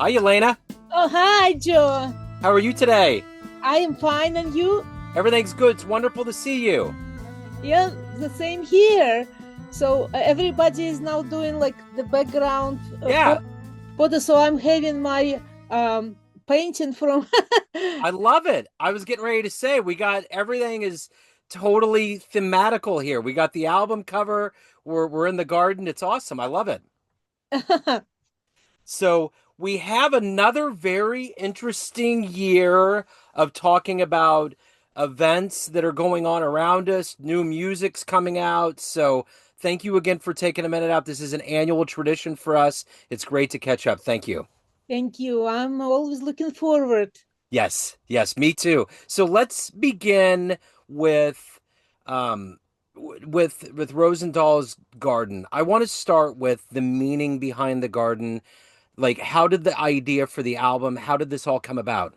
Hi, Yelena. Oh, hi, Joe. How are you today? I am fine, and you? Everything's good. It's wonderful to see you. Yeah, the same here. So everybody is now doing like the background Yeah, photo. So I'm having my painting from. I love it. I was getting ready to say we got everything is totally thematical here. We got the album cover. We're in the garden. It's awesome. I love it. So we have another very interesting year of talking about events that are going on around us. New music's coming out. So thank you again for taking a minute out. This is an annual tradition for us. It's great to catch up. Thank you. Thank you. I'm always looking forward. Yes, yes, me too. So let's begin with um with Rosendals Garden. I want to start with the meaning behind the garden. Like, how did the idea for the album, how did this all come about?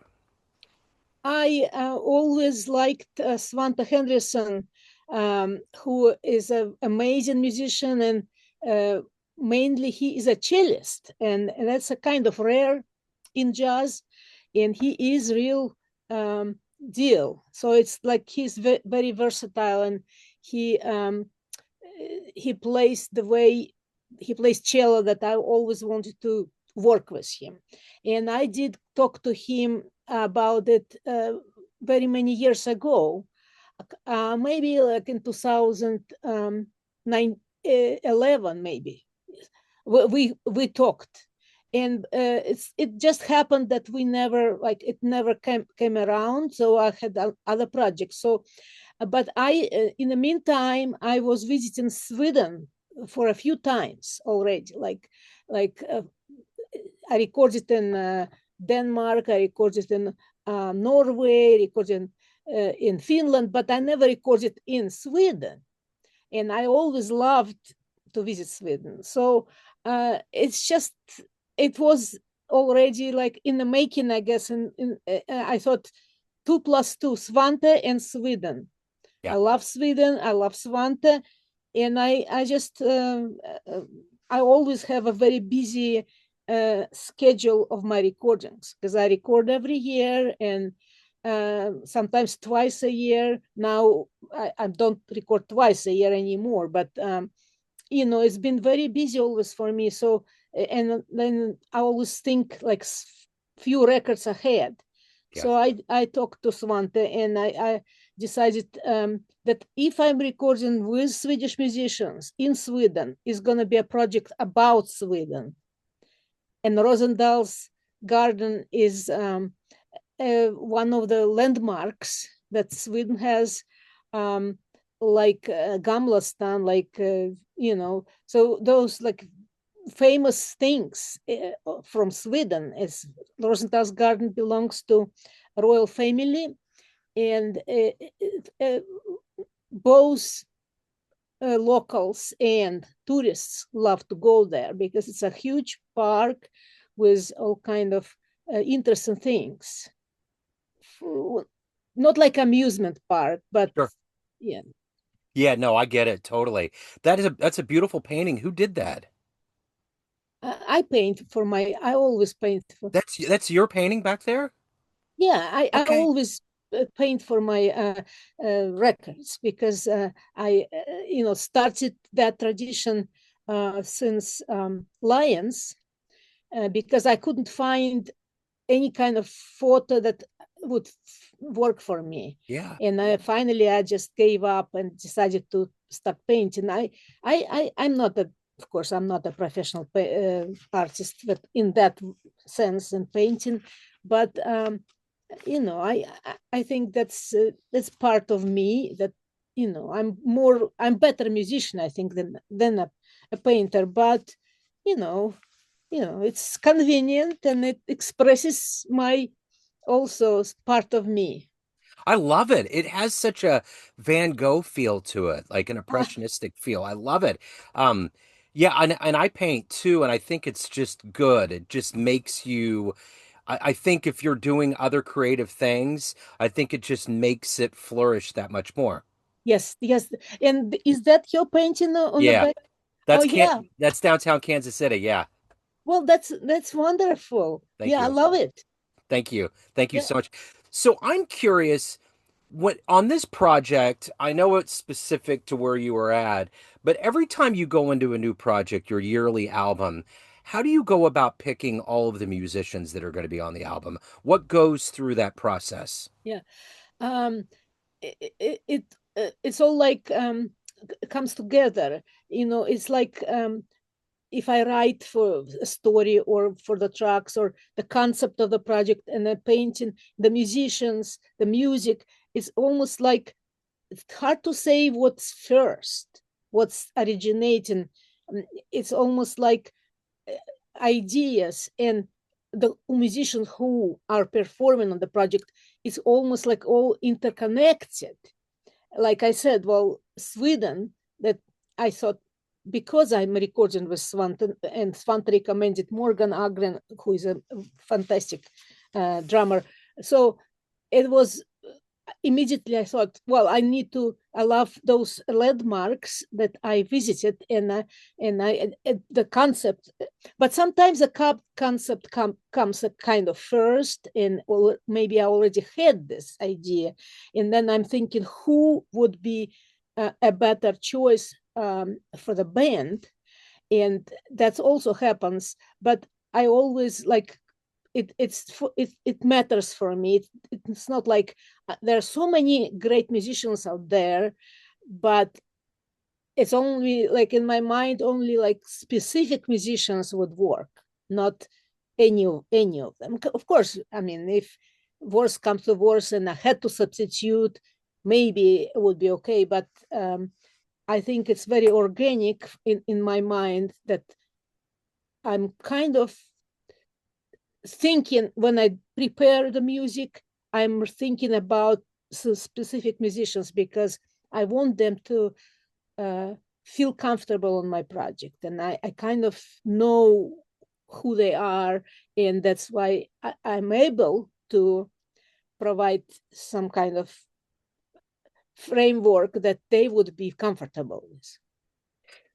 I always liked Svante Henderson, who is an amazing musician, and uh, mainly he is a cellist, and that's a kind of rare in jazz, and he is real deal. So it's like he's very versatile, and he um, he plays the way he plays cello that I always wanted to work with him. And I did talk to him about it very many years ago, maybe like in 2009, 11, maybe. We talked, and it just happened that we never like it never came around. So I had other projects. So but I, in the meantime, I was visiting Sweden for a few times already. Like I recorded in Denmark, I recorded in Norway, recorded in Finland, but I never recorded in Sweden. And I always loved to visit Sweden. So it's just it was already like in the making, I guess. And I thought 2 plus 2, Svante and Sweden. I Yeah. love Sweden. I love Svante, and I just I always have a very busy schedule of my recordings because I record every year and sometimes twice a year. Now I don't record twice a year anymore, but it's been very busy always for me. So and then I always think like few records ahead. So Yes. I talked to Svante and I decided that if I'm recording with Swedish musicians in Sweden, it's going to be a project about Sweden. And Rosendals Garden is one of the landmarks that Sweden has, like Gamlastan, like, so those like famous things from Sweden is Rosendals Garden belongs to a royal family, and both locals and tourists love to go there because it's a huge park with all kind of interesting things. Not like amusement park, but Sure. yeah. Yeah, no, I get it totally. That's a beautiful painting. Who did that? I paint for my. I always paint for. That's your painting back there? Yeah, I Okay. always paint for my records because I, started that tradition since Lions because I couldn't find any kind of photo that would work for me. Yeah. And finally, I just gave up and decided to start painting. I'm not a, of course, I'm not a professional artist, but in that sense in painting. But I think that's part of me that I'm better musician I think than a painter, but you know it's convenient and it expresses my also part of me. I love it. It has such a Van Gogh feel to it, like an impressionistic feel. I love it. Um, yeah, and I paint too, and I think it's just good. It just makes you, I think if you're doing other creative things, I think it just makes it flourish that much more. Yes, yes. And is that your painting on the Yeah, back? Oh yeah. That's downtown Kansas City. Yeah. Well, that's wonderful. Thank Yeah, I you. love it. Thank you. Thank you Yeah, so much. So I'm curious, what on this project, I know it's specific to where you were at, but every time you go into a new project, your yearly album, how do you go about picking all of the musicians that are going to be on the album? What goes through that process? yeah. Um, it's all like comes together. It's like if I write for a story or for the tracks or the concept of the project and the painting, the musicians, the music, it's almost like it's hard to say what's first, what's originating. It's almost like uh, ideas and the musicians who are performing on the project is almost like all interconnected. Like I said, well, Sweden, that I thought because I'm recording with Svante and Svante recommended Morgan Agren, who is a fantastic drummer. So it was immediately I thought, well, I love those landmarks that I visited, and the concept, but sometimes the concept comes a kind of first, and or maybe I already had this idea, and then I'm thinking who would be a better choice for the band, and that also happens, but I always like it matters for me. It's not like there are so many great musicians out there, but it's only like in my mind only like specific musicians would work, not any of them. Of course, I mean, if worse comes to worse and I had to substitute, maybe it would be okay, but I think it's very organic in my mind that I'm kind of thinking when I prepare the music, I'm thinking about specific musicians because I want them to uh, feel comfortable on my project. And I kind of know who they are. And that's why I'm able to provide some kind of framework that they would be comfortable with.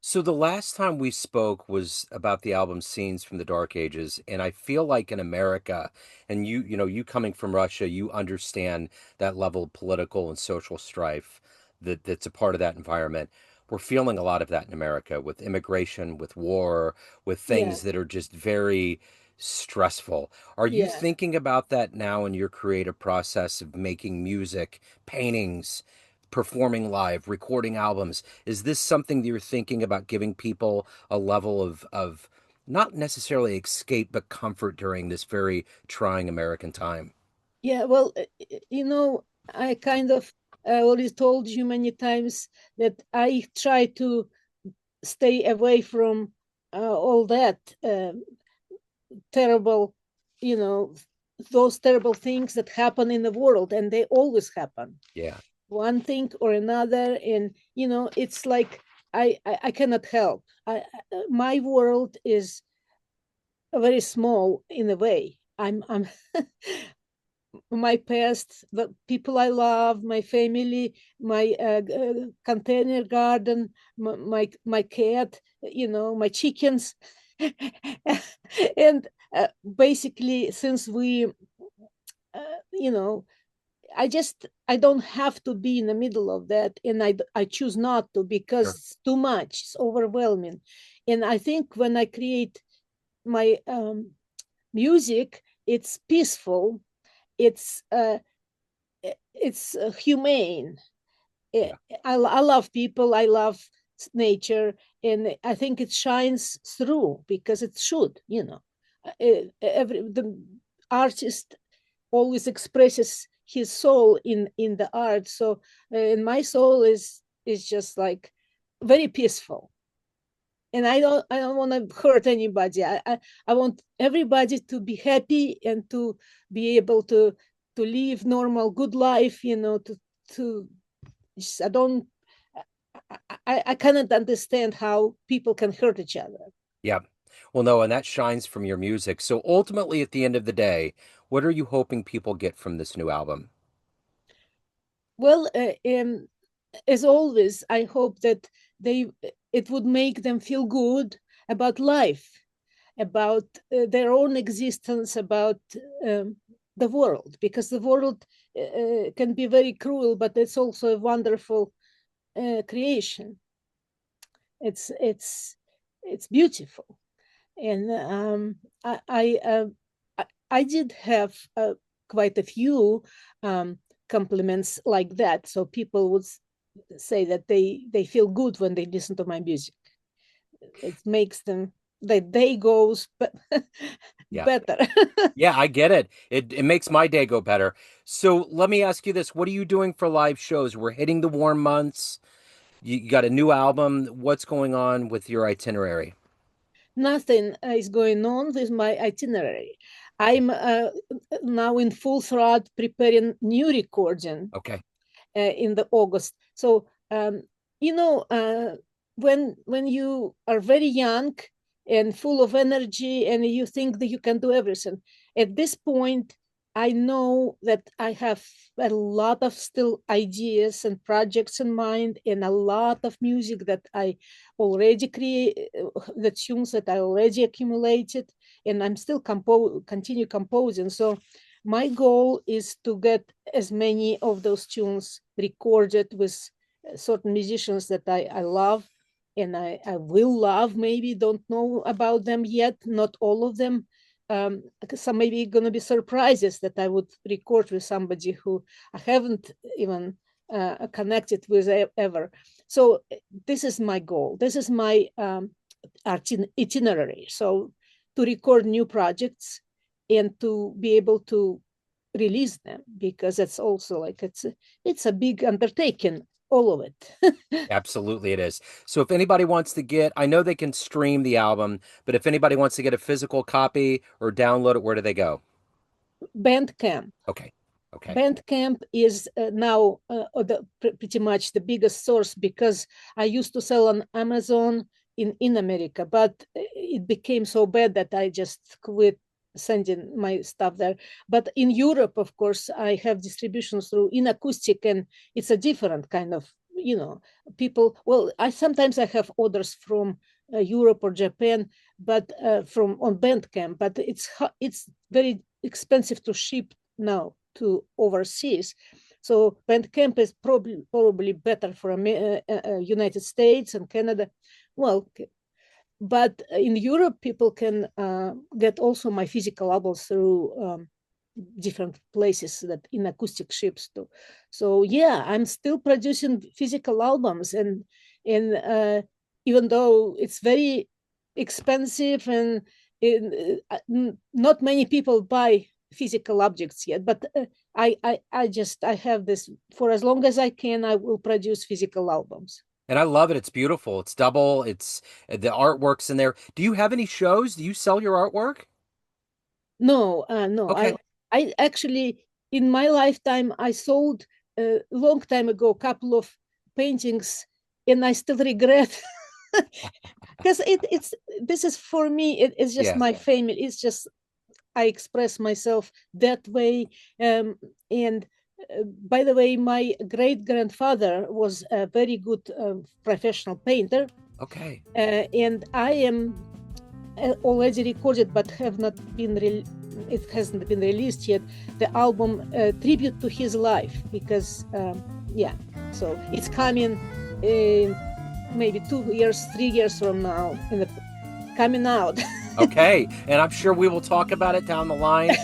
So the last time we spoke was about the album Scenes from the Dark Ages, and I feel like in America, and you coming from Russia, you understand that level of political and social strife that's a part of that environment. We're feeling a lot of that in America with immigration, with war, with Yeah, things that are just very stressful. Are you yeah. thinking about that now in your creative process of making music, paintings, performing live, recording albums? Is this something that you're thinking about giving people a level of not necessarily escape, but comfort during this very trying American time? Yeah, well, I kind of already told you many times that I try to stay away from all that terrible, you know, those terrible things that happen in the world, and they always happen, Yeah. one thing or another, and it's like I cannot help. My world is very small in a way. I'm my past, the people I love, my family, my container garden, my cat, my chickens, and basically, since we, uh, you know, I don't have to be in the middle of that, and I choose not to because Sure. it's too much, it's overwhelming, and I think when I create my music, it's peaceful, it's humane. Eh, Yeah. I love people, I love nature, and I think it shines through because it should. Every the artist always expresses his soul in the art. So, and my soul is just like very peaceful, and I don't want to hurt anybody. I want everybody to be happy and to be able to live normal good life, to I don't I cannot understand how people can hurt each other. Yeah. Well, no, and that shines from your music. So ultimately, at the end of the day, what are you hoping people get from this new album? Well, as always, I hope that they it would make them feel good about life, about their own existence, about the world, because the world can be very cruel, but it's also a wonderful creation. It's beautiful, and I did have quite a few compliments like that. So people would say that they feel good when they listen to my music. It makes them their day goes Yeah. better. Yeah, I get it. It makes my day go better. So let me ask you this. What are you doing for live shows? We're hitting the warm months. You got a new album. What's going on with your itinerary? Nothing is going on with my itinerary. Okay. I'm now in full throttle preparing new recording Okay. in the August. So you know, when you are very young and full of energy, and you think that you can do everything, at this point, I know that I have a lot of still ideas and projects in mind, and a lot of music that I already create, the tunes that I already accumulated, and I'm still continue composing. So my goal is to get as many of those tunes recorded with certain musicians that I love and I will love. Maybe don't know about them yet, not all of them. Some maybe going to be surprises that I would record with somebody who I haven't even connected with ever. So this is my goal. This is my itinerary. So to record new projects and to be able to release them, because it's also like it's a big undertaking, all of it. Absolutely, it is. So if anybody wants to get, I know they can stream the album, but if anybody wants to get a physical copy or download it, where do they go? Bandcamp. Okay. Okay. Bandcamp is now pretty much the biggest source, because I used to sell on Amazon in America, but it became so bad that I just quit sending my stuff there. But in Europe, of course, I have distribution through In Acoustic, and it's a different kind of, people. Well, I sometimes I have orders from Europe or Japan, but from on Bandcamp, but it's very expensive to ship now to overseas. So Bandcamp is probably better for United States and Canada. Well, but in Europe, people can get also my physical albums through different places that In Acoustic ships to. So yeah, I'm still producing physical albums, and even though it's very expensive and not many people buy physical objects yet, but I have this for as long as I can. I will produce physical albums. And I love it. It's beautiful. It's double. It's the artwork's in there. Do you have any shows? Do you sell your artwork? No, no. Okay. I actually, in my lifetime, I sold a long time ago a couple of paintings, and I still regret because it's this is for me. It's just Yeah. my family. It's just I express myself that way. And by the way, my great grandfather was a very good professional painter, Okay. and I am already recorded but have not been it hasn't been released yet, the album tribute to his life, because yeah, so it's coming in maybe 2 years 3 years from now, coming out. Okay. And I'm sure we will talk about it down the line.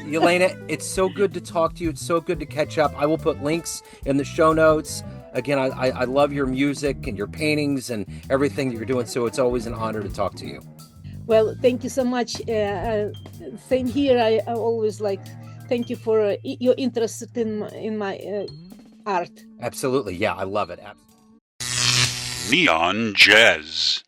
Yelena, it's so good to talk to you. It's so good to catch up. I will put links in the show notes. Again, I love your music and your paintings and everything that you're doing. So it's always an honor to talk to you. Well, thank you so much. Same here. I always like thank you for your interest in my art. Absolutely. Yeah, I love it. Neon Jazz.